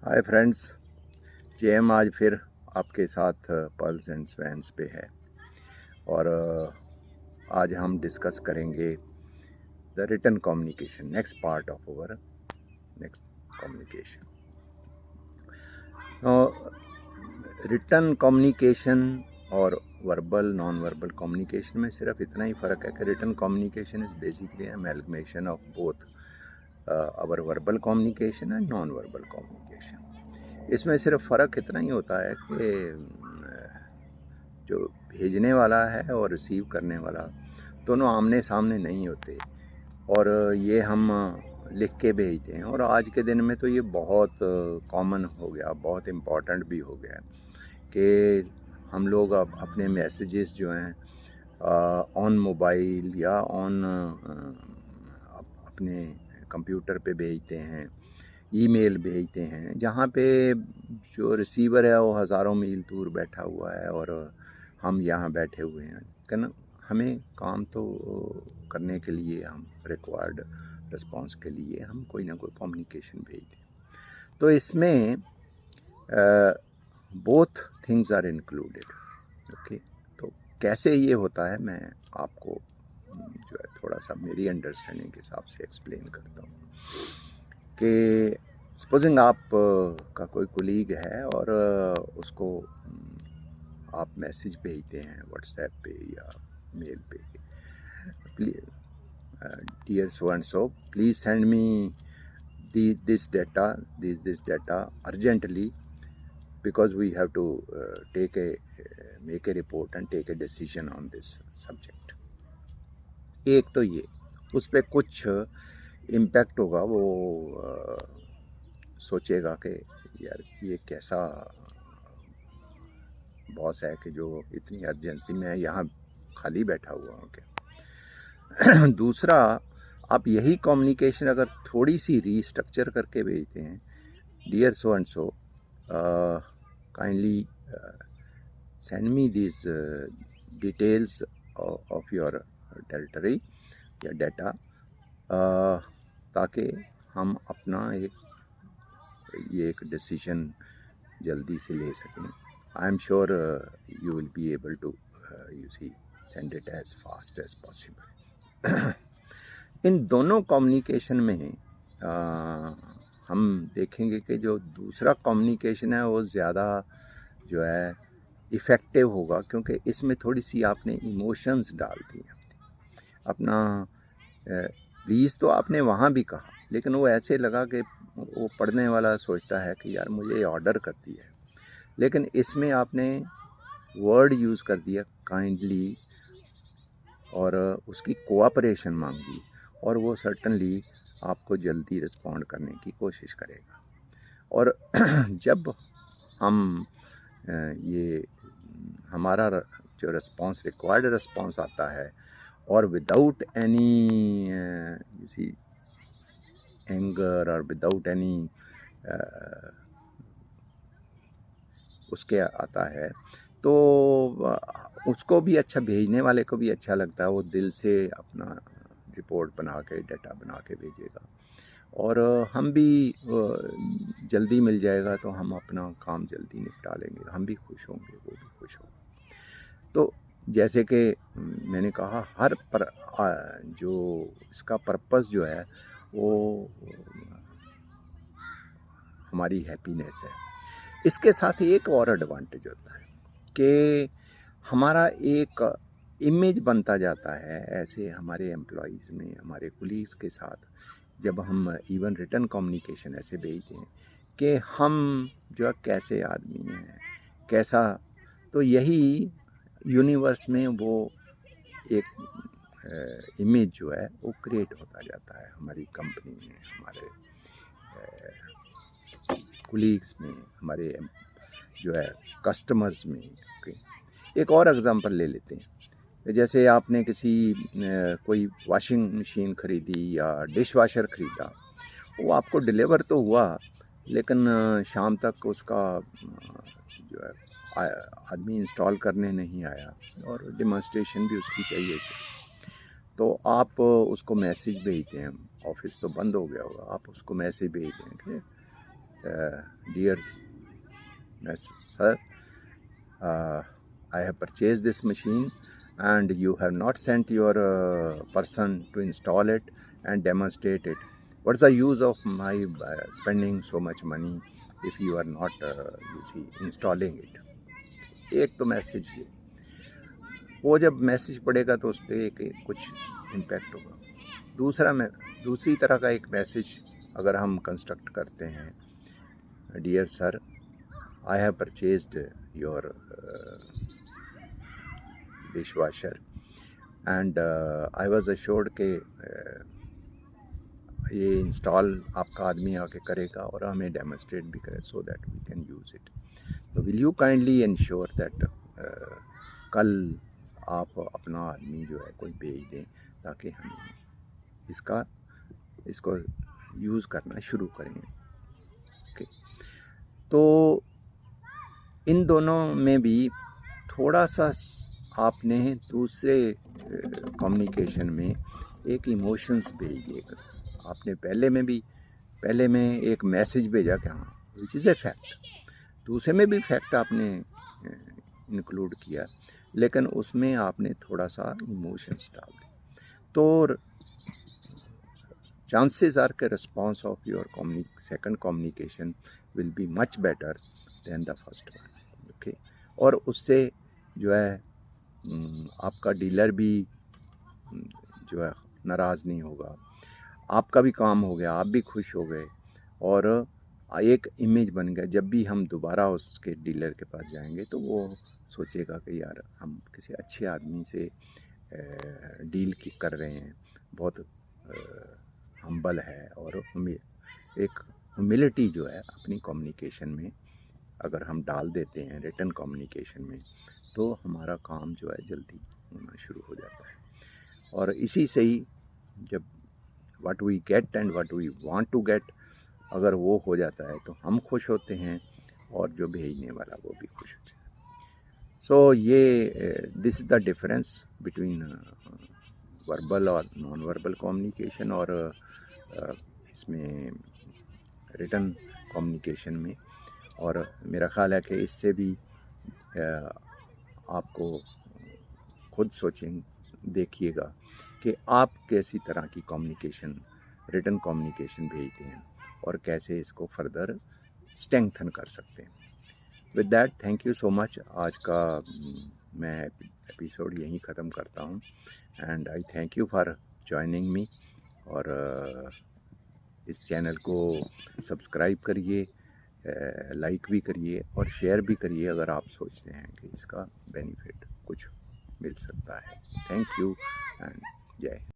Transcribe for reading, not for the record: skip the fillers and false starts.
Hi friends, JM आज फिर आपके साथ पल्स एंड स्वैंस पे है और आज हम डिस्कस करेंगे the written communication, next part of our next communication. Written communication और वर्बल नॉन वर्बल कम्युनिकेशन में सिर्फ इतना ही फ़र्क है कि written communication is basically amalgamation of both our verbal communication and non verbal communication. इसमें सिर्फ फ़र्क इतना ही होता है कि जो भेजने वाला है और रिसीव करने वाला दोनों आमने सामने नहीं होते और ये हम लिख के भेजते हैं। और आज के दिन में तो ये बहुत कॉमन हो गया, बहुत इम्पॉर्टेंट भी हो गया कि हम लोग अब अपने मैसेजेस जो हैं ऑन मोबाइल या ऑन अपने कंप्यूटर पे भेजते हैं, ईमेल भेजते हैं, जहाँ पे जो रिसीवर है वो हज़ारों मील दूर बैठा हुआ है और हम यहाँ बैठे हुए हैं। लेकिन हमें काम तो करने के लिए, हम रिक्वायर्ड रिस्पांस के लिए हम कोई ना कोई कम्युनिकेशन भेजते हैं। तो इसमें both things are included. Okay, तो कैसे ये होता है मैं आपको जो है थोड़ा सा मेरी अंडरस्टैंडिंग के हिसाब से एक्सप्लेन करता हूँ कि सपोजिंग आप का कोई कोलीग है और उसको आप मैसेज भेजते हैं व्हाट्सएप पे या मेल पे, dear so and so please send me this data urgently because we have to make a report and take a decision on this subject। एक तो ये उस पर कुछ इम्पैक्ट होगा, वो सोचेगा कि यार ये कैसा बॉस है कि जो इतनी अर्जेंसी में यहाँ खाली बैठा हुआ हूँ क्या। दूसरा, आप यही कम्युनिकेशन अगर थोड़ी सी रीस्ट्रक्चर करके भेजते हैं, dear so and so kindly send me this details of your territory या डाटा, ताकि हम अपना एक डिसीजन जल्दी से ले सकें। I am sure you will be able to send it as fast as possible. इन दोनों कम्युनिकेशन में हम देखेंगे कि जो दूसरा कम्युनिकेशन है वो ज़्यादा जो है इफ़ेक्टिव होगा, क्योंकि इसमें थोड़ी सी आपने इमोशंस डाल दी हैं। अपना प्लीज़ तो आपने वहाँ भी कहा, लेकिन वो ऐसे लगा कि वो पढ़ने वाला सोचता है कि यार मुझे ये ऑर्डर कर दिया है, लेकिन इसमें आपने वर्ड यूज़ कर दिया काइंडली और उसकी कोऑपरेशन मांगी और वो सर्टनली आपको जल्दी रिस्पॉन्ड करने की कोशिश करेगा। और जब हम ये हमारा जो रिस्पॉन्स, रिक्वायर्ड रिस्पॉन्स आता है और विदाउट एनी एंगर और विदाउट एनी उसके आता है, तो उसको भी अच्छा, भेजने वाले को भी अच्छा लगता है, वो दिल से अपना रिपोर्ट बना के, डाटा बना के भेजेगा और हम भी जल्दी मिल जाएगा तो हम अपना काम जल्दी निपटा लेंगे, हम भी खुश होंगे, वो भी खुश होगा। तो जैसे कि मैंने कहा, हर पर जो इसका पर्पस जो है वो हमारी हैप्पीनेस है। इसके साथ ही एक और एडवांटेज होता है कि हमारा एक इमेज बनता जाता है ऐसे हमारे एम्प्लॉइज़ में, हमारे कुलीग्स के साथ, जब हम इवन रिटन कम्युनिकेशन ऐसे भेजते हैं कि हम जो है कैसे आदमी हैं, कैसा, तो यही यूनिवर्स में वो एक इमेज जो है वो क्रिएट होता जाता है हमारी कंपनी में, हमारे कुलीग्स में, हमारे जो है कस्टमर्स में। एक और एग्ज़ाम्पल ले लेते हैं, जैसे आपने किसी कोई वॉशिंग मशीन ख़रीदी या डिश वॉशर ख़रीदा, वो आपको डिलीवर तो हुआ लेकिन शाम तक उसका जो है आदमी इंस्टॉल करने नहीं आया और डेमोंस्ट्रेशन भी उसकी चाहिए थी। तो आप उसको मैसेज भेजते हैं, ऑफिस तो बंद हो गया होगा, आप उसको मैसेज भेजते हैं कि dear sir, I have purchased this machine and you have not sent your person to install it and demonstrate it. What's the use of my spending so much money if you are not installing it? एक तो message ये, वो जब message पड़ेगा तो उस पर एक कुछ इम्पैक्ट होगा। दूसरी तरह का एक मैसेज अगर हम कंस्ट्रक्ट करते हैं, dear sir, I have purchased your dish washer and I was assured के ये इंस्टॉल आपका आदमी आके करेगा और हमें डेमोन्स्ट्रेट भी करे so that we can use it. तो will you kindly ensure that कल आप अपना आदमी जो है कोई भेज दें ताकि हम इसको यूज़ करना शुरू करें। ओके, तो इन दोनों में भी थोड़ा सा आपने दूसरे कम्युनिकेशन में एक इमोशंस भेजिएगा। आपने पहले में एक मैसेज भेजा कि हाँ विच इज़ ए फैक्ट, दूसरे में भी फैक्ट आपने इंक्लूड किया, लेकिन उसमें आपने थोड़ा सा इमोशंस डाल दिए। तो chances are के response of your second communication will be much better than the first one। okay, और उससे जो है आपका डीलर भी जो है नाराज़ नहीं होगा, आपका भी काम हो गया, आप भी खुश हो गए और एक इमेज बन गया। जब भी हम दोबारा उसके डीलर के पास जाएंगे तो वो सोचेगा कि यार हम किसी अच्छे आदमी से डील कर रहे हैं, बहुत हम्बल है। और एक ह्यूमिलिटी जो है अपनी कम्युनिकेशन में अगर हम डाल देते हैं रिटन कम्युनिकेशन में, तो हमारा काम जो है जल्दी होना शुरू हो जाता है। और इसी से ही जब what we get and what we want to get अगर वो हो जाता है तो हम खुश होते हैं और जो भेजने वाला वो भी खुश होता है। सो ये this is the difference between verbal और नॉन वर्बल कम्युनिकेशन और इसमें रिटन कम्युनिकेशन में। और मेरा ख़्याल है कि इससे भी आपको खुद देखिएगा कि आप कैसी तरह की कम्युनिकेशन रिटन कम्युनिकेशन भेजते हैं और कैसे इसको फर्दर स्ट्रेंथन कर सकते हैं। With that thank you so much. आज का मैं एपिसोड यहीं ख़त्म करता हूँ and I thank you for joining me. और इस चैनल को सब्सक्राइब करिए, लाइक भी करिए और शेयर भी करिए अगर आप सोचते हैं कि इसका बेनिफिट कुछ मिल सकता है। थैंक यू एंड जय हिंद।